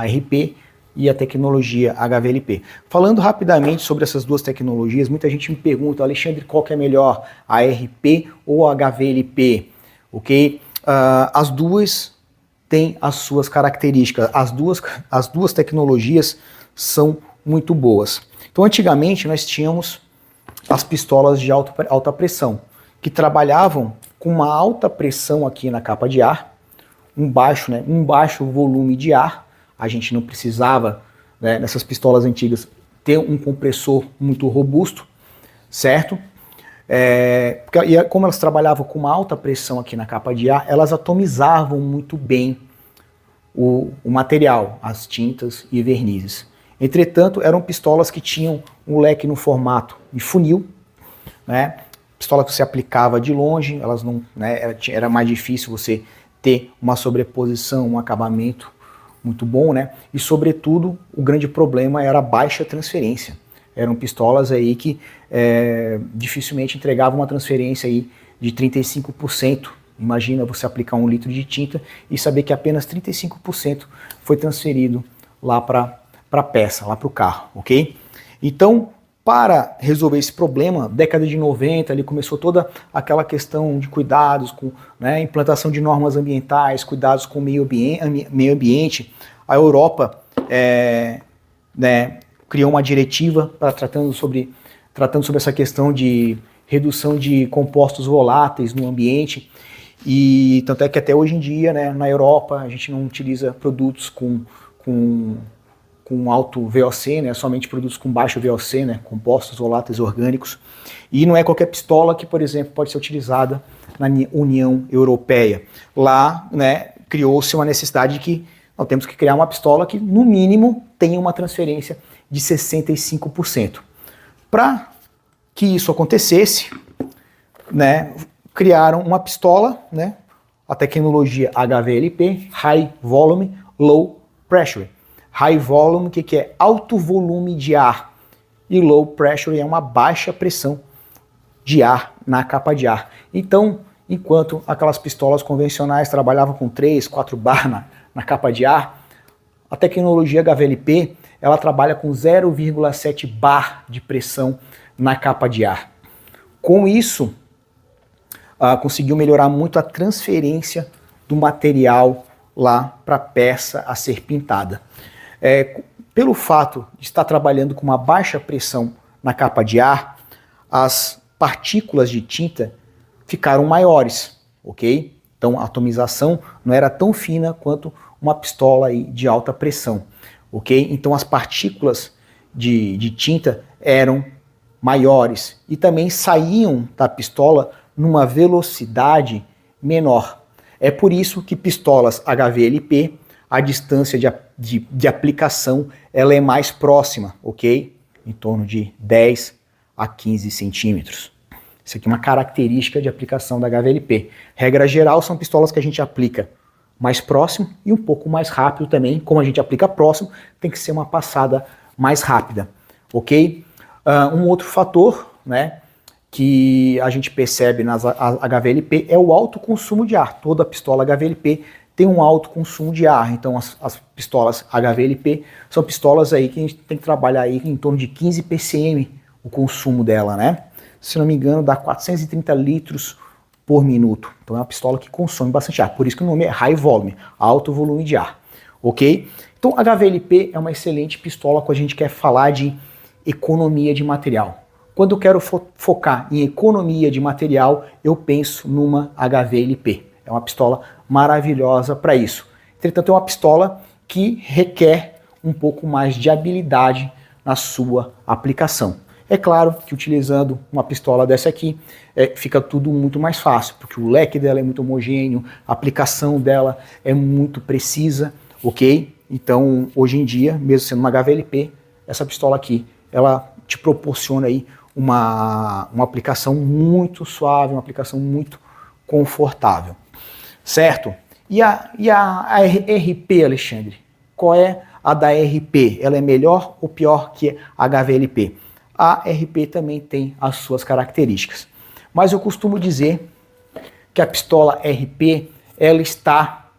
ARP e a tecnologia HVLP. Falando rapidamente sobre essas duas tecnologias, muita gente me pergunta, Alexandre, qual que é melhor, a ARP ou a HVLP? Ok? As duas têm as suas características, as duas tecnologias são muito boas. Então, antigamente, nós tínhamos as pistolas de alta pressão, que trabalhavam com uma alta pressão aqui na capa de ar, um baixo volume de ar. A gente não precisava, né, nessas pistolas antigas, ter um compressor muito robusto, certo? E como elas trabalhavam com uma alta pressão aqui na capa de ar, elas atomizavam muito bem o material, as tintas e vernizes. Entretanto, eram pistolas que tinham um leque no formato de funil, né? Pistola que você aplicava de longe, elas não, né, era mais difícil você ter uma sobreposição, um acabamento muito bom, né? E sobretudo, o grande problema era a baixa transferência. Eram pistolas aí que dificilmente entregavam uma transferência aí de 35%. Imagina você aplicar 1 litro de tinta e saber que apenas 35% foi transferido lá para a peça, lá para o carro, ok? Então, para resolver esse problema, década de 90, ali começou toda aquela questão de cuidados com, né, implantação de normas ambientais, cuidados com o meio ambiente. A Europa criou uma diretiva tratando sobre essa questão de redução de compostos voláteis no ambiente. E tanto é que até hoje em dia, né, na Europa, a gente não utiliza produtos com alto VOC, né, somente produtos com baixo VOC, né, compostos voláteis orgânicos. E não é qualquer pistola que, por exemplo, pode ser utilizada na União Europeia. Lá, né, criou-se uma necessidade de que nós temos que criar uma pistola que, no mínimo, tenha uma transferência de 65%. Para que isso acontecesse, né, criaram uma pistola, né, a tecnologia HVLP, High Volume Low Pressure. High Volume, que é alto volume de ar, e Low Pressure é uma baixa pressão de ar na capa de ar. Então, enquanto aquelas pistolas convencionais trabalhavam com 3, 4 bar na capa de ar, a tecnologia HVLP ela trabalha com 0,7 bar de pressão na capa de ar. Com isso, conseguiu melhorar muito a transferência do material lá para a peça a ser pintada. Pelo fato de estar trabalhando com uma baixa pressão na capa de ar, as partículas de tinta ficaram maiores, ok? Então a atomização não era tão fina quanto uma pistola aí de alta pressão, ok? Então as partículas de tinta eram maiores e também saíam da pistola numa velocidade menor. É por isso que pistolas HVLP, a distância de aplicação ela é mais próxima, ok? Em torno de 10 a 15 centímetros. Isso aqui é uma característica de aplicação da HVLP. Regra geral, são pistolas que a gente aplica mais próximo e um pouco mais rápido também. Como a gente aplica próximo, tem que ser uma passada mais rápida, ok? Um outro fator, né, que a gente percebe nas HVLP é o alto consumo de ar. Toda pistola HVLP tem um alto consumo de ar, então as pistolas HVLP são pistolas aí que a gente tem que trabalhar aí em torno de 15 ppm o consumo dela, né? Se não me engano dá 430 litros por minuto, então é uma pistola que consome bastante ar, por isso que o nome é High Volume, alto volume de ar, ok? Então a HVLP é uma excelente pistola quando a gente quer falar de economia de material. Quando eu quero focar em economia de material, eu penso numa HVLP. É uma pistola maravilhosa para isso. Entretanto, é uma pistola que requer um pouco mais de habilidade na sua aplicação. É claro que utilizando uma pistola dessa aqui, fica tudo muito mais fácil, porque o leque dela é muito homogêneo, a aplicação dela é muito precisa, ok? Então, hoje em dia, mesmo sendo uma HVLP, essa pistola aqui, ela te proporciona aí uma aplicação muito suave, uma aplicação muito confortável. Certo? E a RP, Alexandre? Qual é a da RP? Ela é melhor ou pior que a HVLP? A RP também tem as suas características. Mas eu costumo dizer que a pistola RP ela está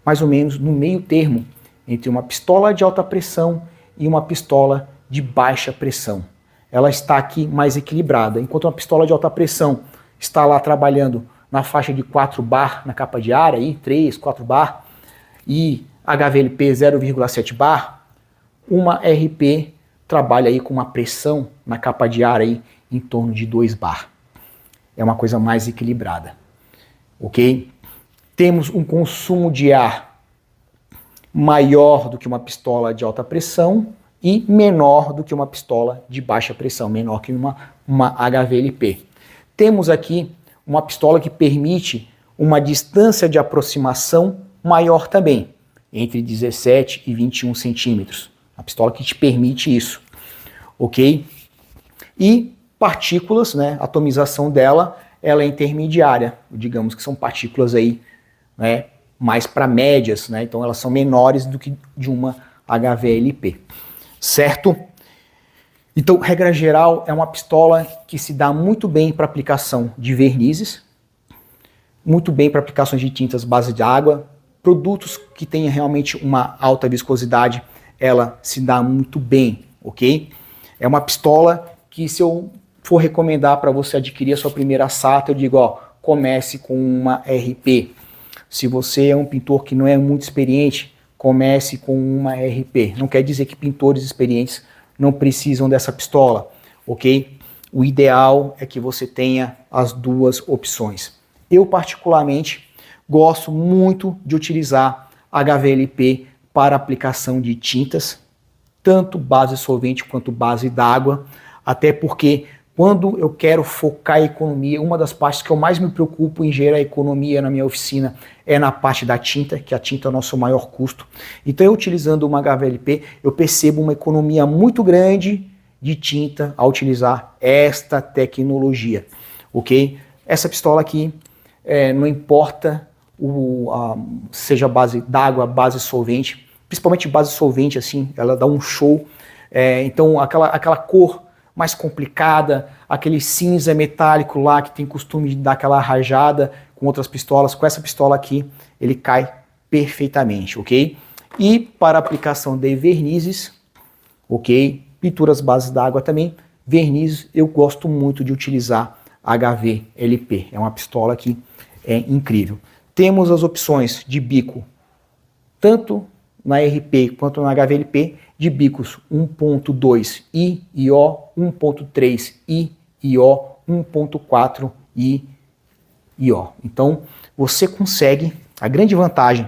mais ou menos no meio termo entre uma pistola de alta pressão e uma pistola de baixa pressão. Ela está aqui mais equilibrada. Enquanto uma pistola de alta pressão está lá trabalhando na faixa de 4 bar na capa de ar, aí, 3, 4 bar, e HVLP 0,7 bar, uma RP trabalha aí com uma pressão na capa de ar aí em torno de 2 bar. É uma coisa mais equilibrada, ok? Temos um consumo de ar maior do que uma pistola de alta pressão e menor do que uma pistola de baixa pressão, menor que uma HVLP. Temos aqui uma pistola que permite uma distância de aproximação maior também, entre 17 e 21 centímetros. A pistola que te permite isso, ok? E partículas, né, a atomização dela, ela é intermediária, digamos que são partículas aí, né, mais para médias, né, então elas são menores do que de uma HVLP, certo? Então, regra geral, é uma pistola que se dá muito bem para aplicação de vernizes, muito bem para aplicações de tintas base de água, produtos que tenham realmente uma alta viscosidade, ela se dá muito bem, ok? É uma pistola que, se eu for recomendar para você adquirir a sua primeira SATA, eu digo, ó, comece com uma RP. Se você é um pintor que não é muito experiente, comece com uma RP. Não quer dizer que pintores experientes não precisam dessa pistola, ok? O ideal é que você tenha as duas opções. Eu, particularmente, gosto muito de utilizar HVLP para aplicação de tintas, tanto base solvente quanto base d'água, até porque quando eu quero focar a economia, uma das partes que eu mais me preocupo em gerar economia na minha oficina é na parte da tinta, que a tinta é o nosso maior custo. Então, eu utilizando uma HVLP, eu percebo uma economia muito grande de tinta ao utilizar esta tecnologia, ok? Essa pistola aqui, não importa seja base d'água, base solvente, principalmente base solvente, assim, ela dá um show. Então, aquela cor mais complicada, aquele cinza metálico lá que tem costume de dar aquela rajada com outras pistolas, com essa pistola aqui ele cai perfeitamente, ok? E para aplicação de vernizes, ok? Pinturas bases d'água também, vernizes eu gosto muito de utilizar HVLP, é uma pistola que é incrível. Temos as opções de bico, tanto na RP quanto na HVLP, de bicos 1.2 I e O, 1.3 I e O, 1.4 I e O. Então, você consegue, a grande vantagem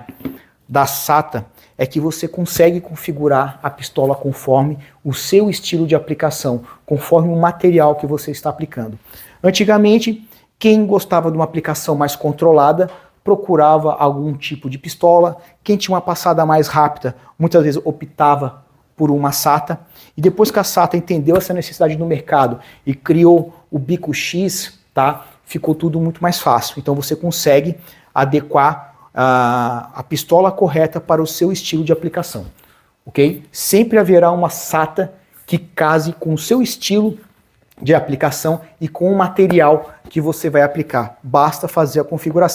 da SATA é que você consegue configurar a pistola conforme o seu estilo de aplicação, conforme o material que você está aplicando. Antigamente, quem gostava de uma aplicação mais controlada, procurava algum tipo de pistola. Quem tinha uma passada mais rápida, muitas vezes optava por uma SATA. E depois que a SATA entendeu essa necessidade no mercado e criou o bico X, tá? Ficou tudo muito mais fácil. Então você consegue adequar a pistola correta para o seu estilo de aplicação, ok? Sempre haverá uma SATA que case com o seu estilo de aplicação e com o material que você vai aplicar. Basta fazer a configuração.